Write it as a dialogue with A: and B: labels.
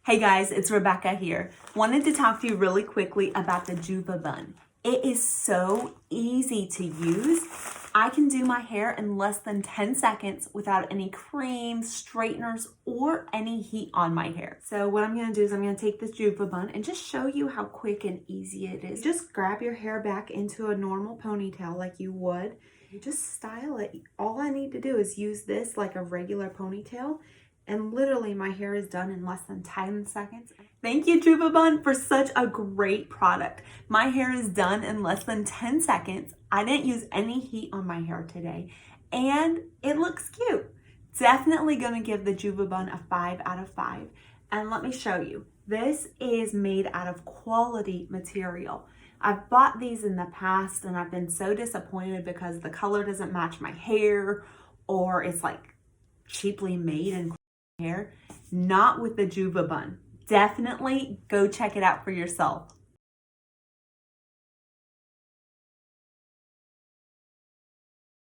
A: Hey guys, it's Rebecca here. Wanted to talk to you really quickly about the JuvaBun. It is so easy to use. I can do my hair in less than 10 seconds without any creams, straighteners, or any heat on my hair. So what I'm gonna do is I'm gonna take this JuvaBun and just show you how quick and easy it is. Just grab your hair back into a normal ponytail like you would. You just style it. All I need to do is use this like a regular ponytail, and literally my hair is done in less than 10 seconds. Thank you, JuvaBun, for such a great product. My hair is done in less than 10 seconds. I didn't use any heat on my hair today, and it looks cute. Definitely gonna give the JuvaBun a 5 out of 5. And let me show you. This is made out of quality material. I've bought these in the past and I've been so disappointed because the color doesn't match my hair, or it's like cheaply made and hair. Not with the JuvaBun. Definitely go check it out for yourself.